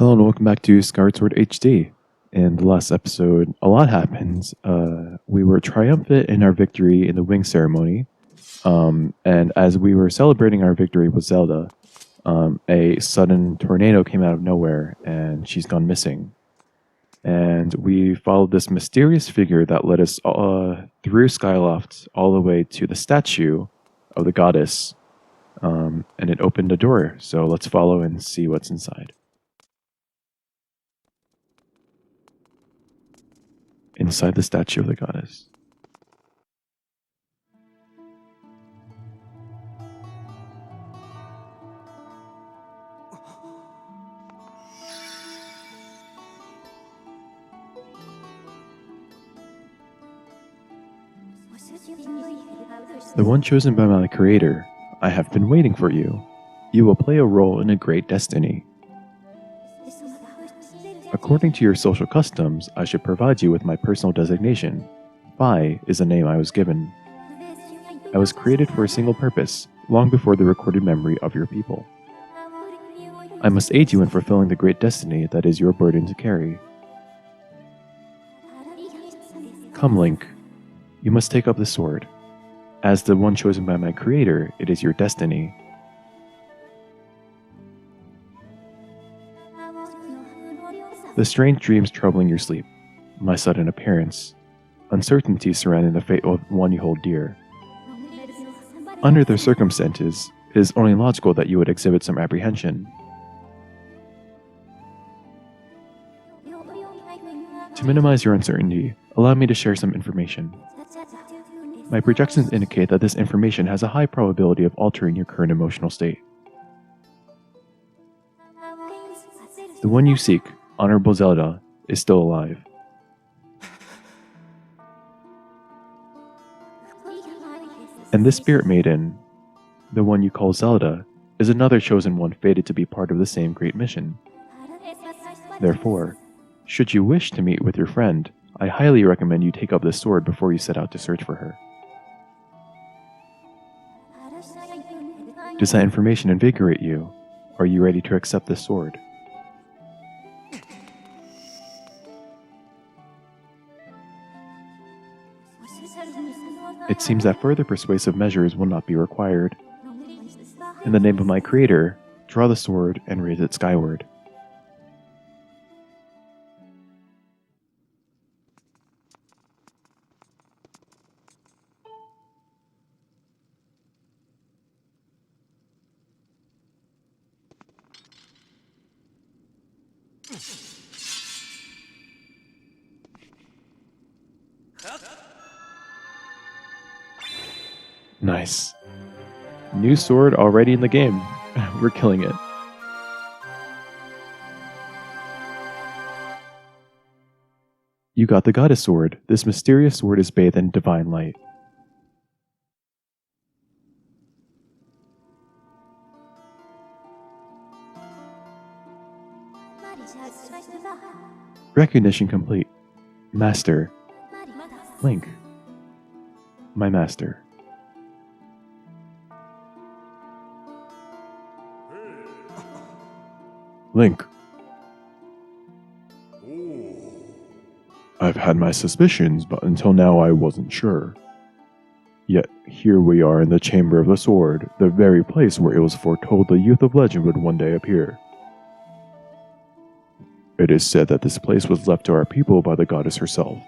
Hello and welcome back to Skyward Sword HD. In the last episode, a lot happens. We were triumphant in our victory in the wing ceremony, and as we were celebrating our victory with Zelda, a sudden tornado came out of nowhere, and she's gone missing. And we followed this mysterious figure that led us through Skyloft all the way to the statue of the goddess, and it opened a door. So let's follow and see what's inside. Inside the statue of the goddess. The one chosen by my creator, I have been waiting for you. You will play a role in a great destiny. According to your social customs, I should provide you with my personal designation. Bai is the name I was given. I was created for a single purpose, long before the recorded memory of your people. I must aid you in fulfilling the great destiny that is your burden to carry. Come, Link. You must take up the sword. As the one chosen by my creator, it is your destiny. The strange dreams troubling your sleep, my sudden appearance, uncertainty surrounding the fate of one you hold dear. Under the circumstances, it is only logical that you would exhibit some apprehension. To minimize your uncertainty, allow me to share some information. My projections indicate that this information has a high probability of altering your current emotional state. The one you seek, Honorable Zelda, is still alive. And this spirit maiden, the one you call Zelda, is another chosen one fated to be part of the same great mission. Therefore, should you wish to meet with your friend, I highly recommend you take up this sword before you set out to search for her. Does that information invigorate you? Are you ready to accept this sword? It seems that further persuasive measures will not be required. In the name of my creator, draw the sword and raise it skyward. Nice. New sword already in the game. We're killing it. You got the Goddess Sword. This mysterious sword is bathed in divine light. Recognition complete. Master. Link. My master. Link. I've had my suspicions, but until now I wasn't sure. Yet here we are in the Chamber of the Sword, the very place where it was foretold the youth of legend would one day appear. It is said that this place was left to our people by the goddess herself.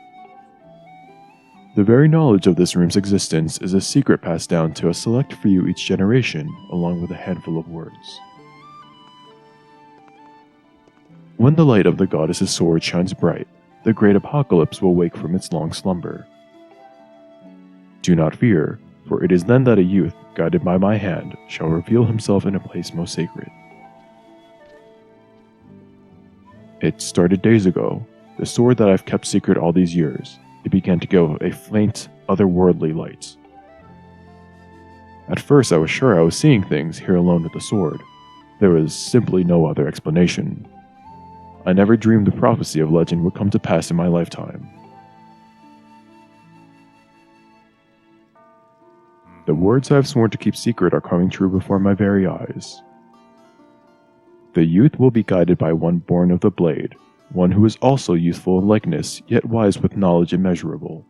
The very knowledge of this room's existence is a secret passed down to a select few each generation, along with a handful of words. When the light of the goddess's sword shines bright, the great apocalypse will wake from its long slumber. Do not fear, for it is then that a youth, guided by my hand, shall reveal himself in a place most sacred. It started days ago, the sword that I've kept secret all these years. It began to give a faint, otherworldly light. At first I was sure I was seeing things here alone with the sword. There was simply no other explanation. I never dreamed the prophecy of legend would come to pass in my lifetime. The words I have sworn to keep secret are coming true before my very eyes. The youth will be guided by one born of the blade, one who is also youthful in likeness, yet wise with knowledge immeasurable.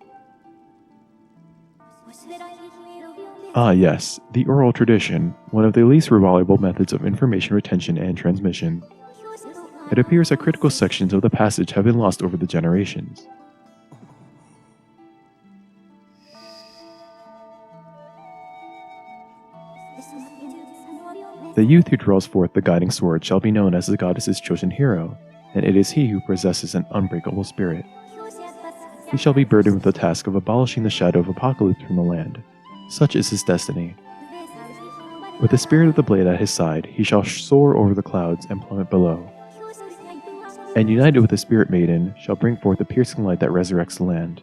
Ah yes, the oral tradition, one of the least reliable methods of information retention and transmission. It appears that critical sections of the passage have been lost over the generations. The youth who draws forth the guiding sword shall be known as the goddess's chosen hero, and it is he who possesses an unbreakable spirit. He shall be burdened with the task of abolishing the shadow of apocalypse from the land. Such is his destiny. With the spirit of the blade at his side, he shall soar over the clouds and plummet below. And united with the spirit maiden, shall bring forth the piercing light that resurrects the land.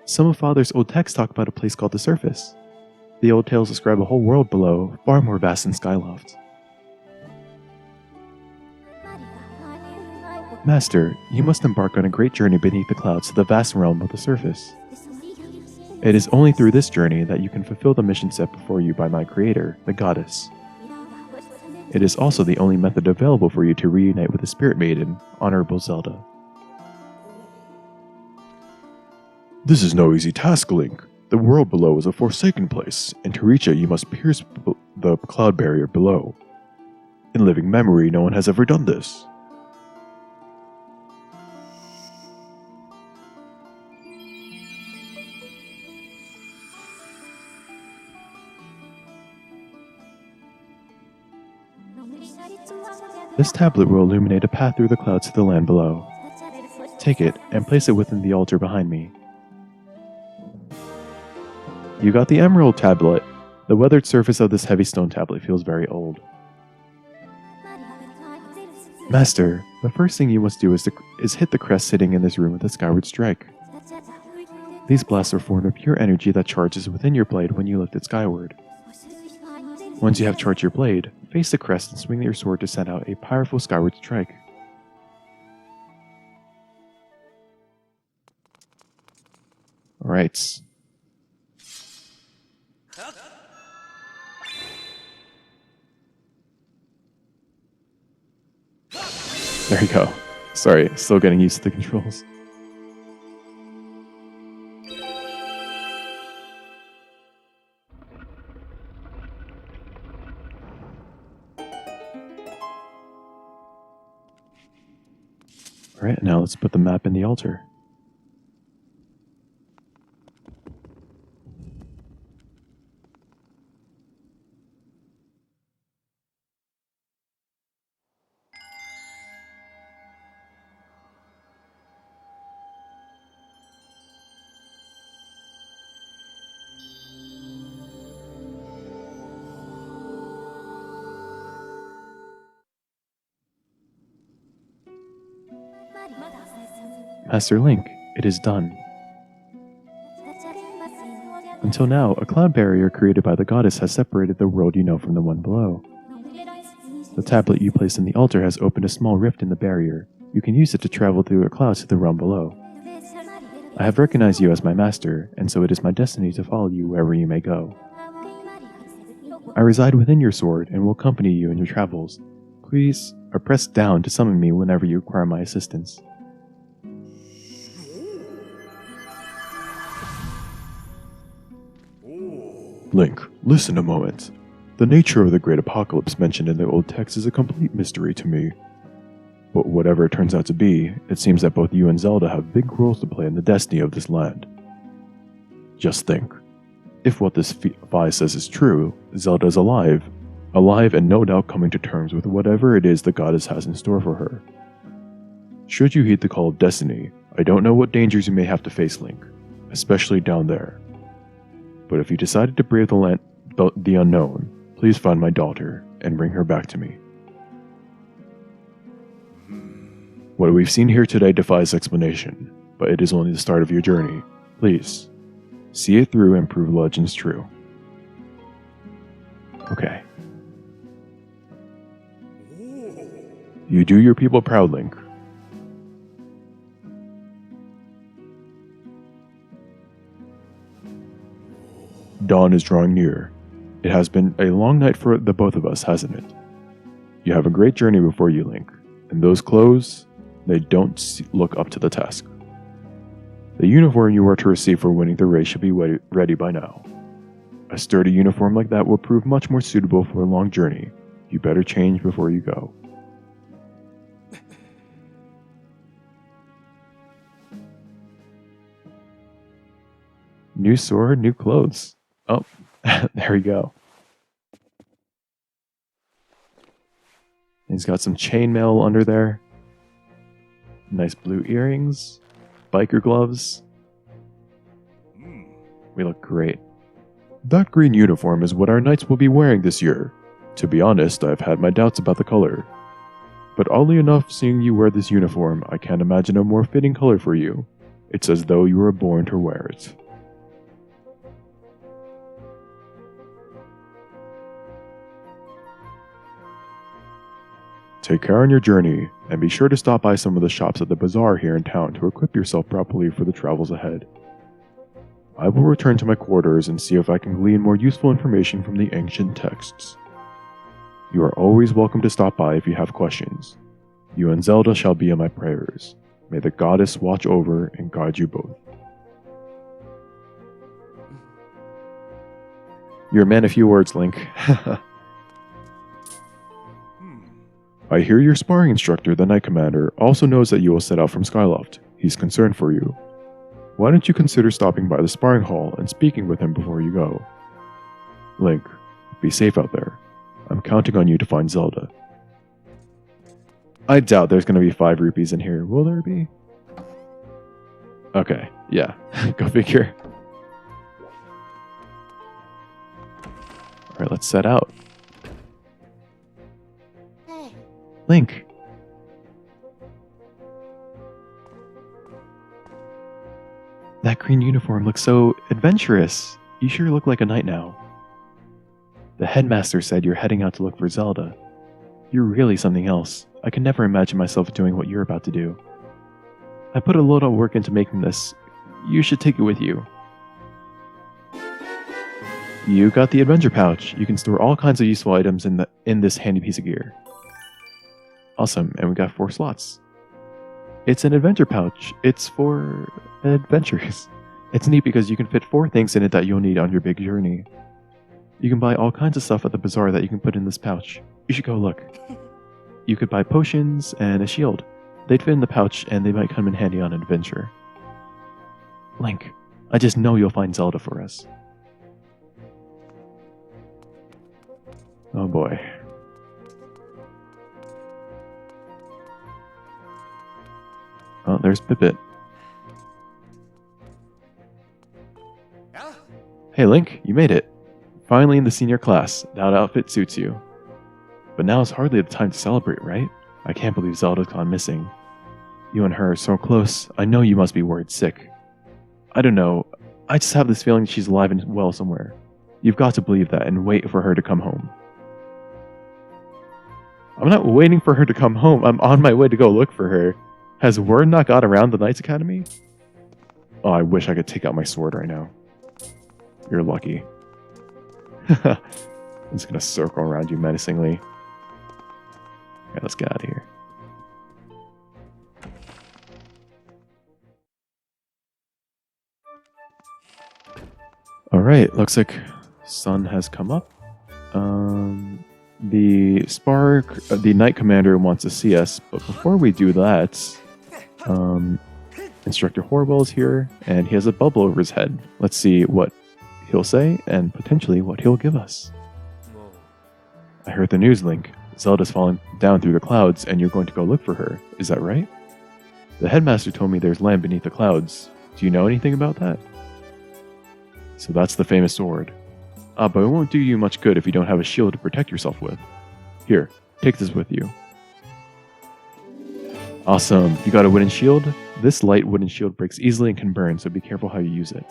Some of Father's old texts talk about a place called the Surface. The old tales describe a whole world below, far more vast than Skyloft. Master, you must embark on a great journey beneath the clouds to the vast realm of the surface. It is only through this journey that you can fulfill the mission set before you by my creator, the goddess. It is also the only method available for you to reunite with the Spirit Maiden, Honorable Zelda. This is no easy task, Link. The world below is a forsaken place, and to reach it you must pierce the cloud barrier below. In living memory, no one has ever done this. This tablet will illuminate a path through the clouds to the land below. Take it, and place it within the altar behind me. You got the emerald tablet. The weathered surface of this heavy stone tablet feels very old. Master, the first thing you must do is hit the crest sitting in this room with a skyward strike. These blasts are formed of pure energy that charges within your blade when you lift it skyward. Once you have charged your blade, face the crest and swing your sword to send out a powerful skyward strike. Alright. There you go. Sorry, still getting used to the controls. Alright, now let's put the map in the altar. Master Link, it is done. Until now, a cloud barrier created by the goddess has separated the world you know from the one below. The tablet you placed in the altar has opened a small rift in the barrier. You can use it to travel through the clouds to the realm below. I have recognized you as my master, and so it is my destiny to follow you wherever you may go. I reside within your sword and will accompany you in your travels. Please, press down to summon me whenever you require my assistance. Link, listen a moment. The nature of the great apocalypse mentioned in the old text is a complete mystery to me. But whatever it turns out to be, it seems that both you and Zelda have big roles to play in the destiny of this land. Just think. If what this Vi says is true, Zelda is alive and no doubt coming to terms with whatever it is the goddess has in store for her. Should you heed the call of destiny, I don't know what dangers you may have to face, Link, especially down there. But if you decided to brave the unknown, please find my daughter and bring her back to me. What we've seen here today defies explanation, but it is only the start of your journey. Please, see it through and prove legends true. Okay. You do your people proud, Link. dawn is drawing near. It has been a long night for the both of us, hasn't it? You have a great journey before you, Link, and those clothes, they don't look up to the task. The uniform you are to receive for winning the race should be ready by now. A sturdy uniform like that will prove much more suitable for a long journey. You better change before you go. New sword, new clothes. Oh, there we go. He's got some chainmail under there. Nice blue earrings. Biker gloves. We look great. That green uniform is what our knights will be wearing this year. To be honest, I've had my doubts about the color. But oddly enough, seeing you wear this uniform, I can't imagine a more fitting color for you. It's as though you were born to wear it. Take care on your journey, and be sure to stop by some of the shops at the bazaar here in town to equip yourself properly for the travels ahead. I will return to my quarters and see if I can glean more useful information from the ancient texts. You are always welcome to stop by if you have questions. You and Zelda shall be in my prayers. May the goddess watch over and guide you both. You're a man of few words, Link. I hear your sparring instructor, the Knight Commander, also knows that you will set out from Skyloft. He's concerned for you. Why don't you consider stopping by the sparring hall and speaking with him before you go? Link, be safe out there. I'm counting on you to find Zelda. I doubt there's going to be 5 rupees in here. Will there be? Okay, yeah. Go figure. Alright, let's set out. Link. That green uniform looks so adventurous. You sure look like a knight now. The headmaster said you're heading out to look for Zelda. You're really something else. I can never imagine myself doing what you're about to do. I put a lot of work into making this. You should take it with you. You got the adventure pouch. You can store all kinds of useful items in this handy piece of gear. Awesome, and we got 4 slots. It's an adventure pouch. It's for adventures. It's neat because you can fit 4 things in it that you'll need on your big journey. You can buy all kinds of stuff at the bazaar that you can put in this pouch. You should go look. You could buy potions and a shield. They'd fit in the pouch and they might come in handy on an adventure. Link, I just know you'll find Zelda for us. Oh boy. Oh, there's Pippet. Hey Link, you made it. Finally in the senior class. That outfit suits you. But now is hardly the time to celebrate, right? I can't believe Zelda's gone missing. You and her are so close, I know you must be worried sick. I don't know, I just have this feeling she's alive and well somewhere. You've got to believe that and wait for her to come home. I'm not waiting for her to come home, I'm on my way to go look for her. Has word not got around the Knights Academy? Oh, I wish I could take out my sword right now. You're lucky. I'm just gonna circle around you menacingly. Alright, let's get out of here. Alright, looks like sun has come up. The Knight Commander wants to see us, but before we do that, Instructor Horwell is here, and he has a bubble over his head. Let's see what he'll say, and potentially what he'll give us. I heard the news, Link. Zelda's fallen down through the clouds, and you're going to go look for her. Is that right? The headmaster told me there's land beneath the clouds. Do you know anything about that? So that's the famous sword. But it won't do you much good if you don't have a shield to protect yourself with. Here, take this with you. Awesome, you got a wooden shield? This light wooden shield breaks easily and can burn, so be careful how you use it.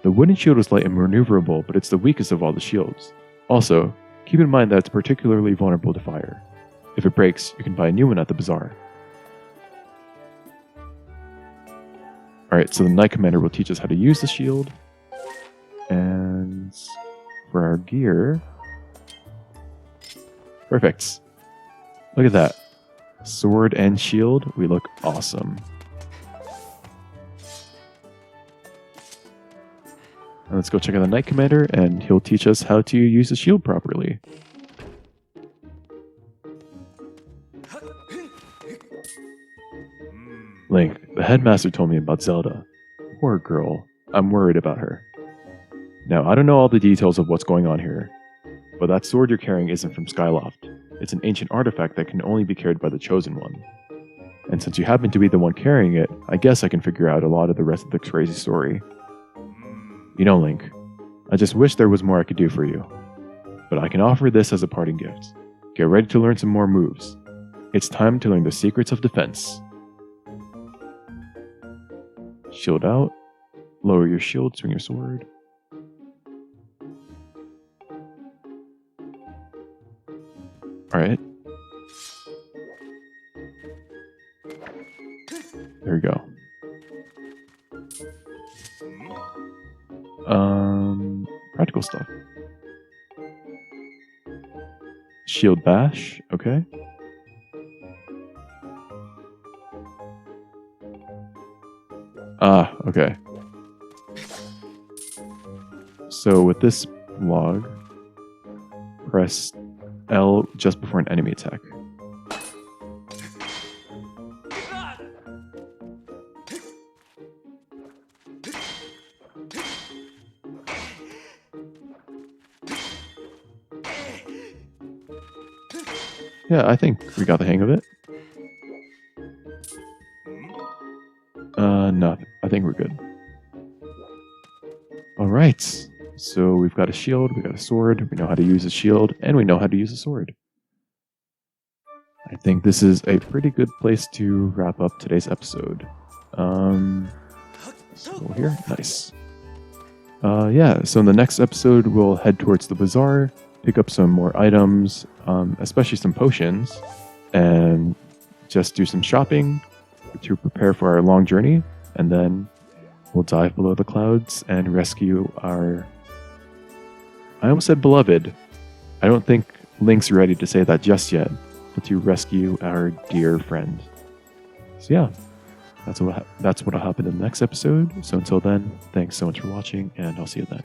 The wooden shield is light and maneuverable, but it's the weakest of all the shields. Also, keep in mind that it's particularly vulnerable to fire. If it breaks, you can buy a new one at the bazaar. Alright, so the Knight Commander will teach us how to use the shield. And for our gear, perfect. Look at that. Sword and shield, we look awesome. And let's go check out the Knight Commander, and he'll teach us how to use the shield properly. Link, the headmaster told me about Zelda. Poor girl. I'm worried about her. Now, I don't know all the details of what's going on here, but that sword you're carrying isn't from Skyloft. It's an ancient artifact that can only be carried by the Chosen One. And since you happen to be the one carrying it, I guess I can figure out a lot of the rest of the crazy story. You know, Link, I just wish there was more I could do for you. But I can offer this as a parting gift. Get ready to learn some more moves. It's time to learn the secrets of defense. Shield out. Lower your shield, swing your sword. Alright. There we go. Practical stuff. Shield bash, okay. Ah, okay. So with this log, press L just before an enemy attack. Yeah, I think we got the hang of it. No, I think we're good. Alright, so we've got a shield, we got a sword, we know how to use a shield, and we know how to use a sword. I think this is a pretty good place to wrap up today's episode. So here, nice. Yeah, so in the next episode, we'll head towards the bazaar, pick up some more items, especially some potions, and just do some shopping to prepare for our long journey, and then we'll dive below the clouds and rescue our... I almost said beloved. I don't think Link's ready to say that just yet, but to rescue our dear friend. So yeah, that's what'll happen in the next episode. So until then, thanks so much for watching, and I'll see you then.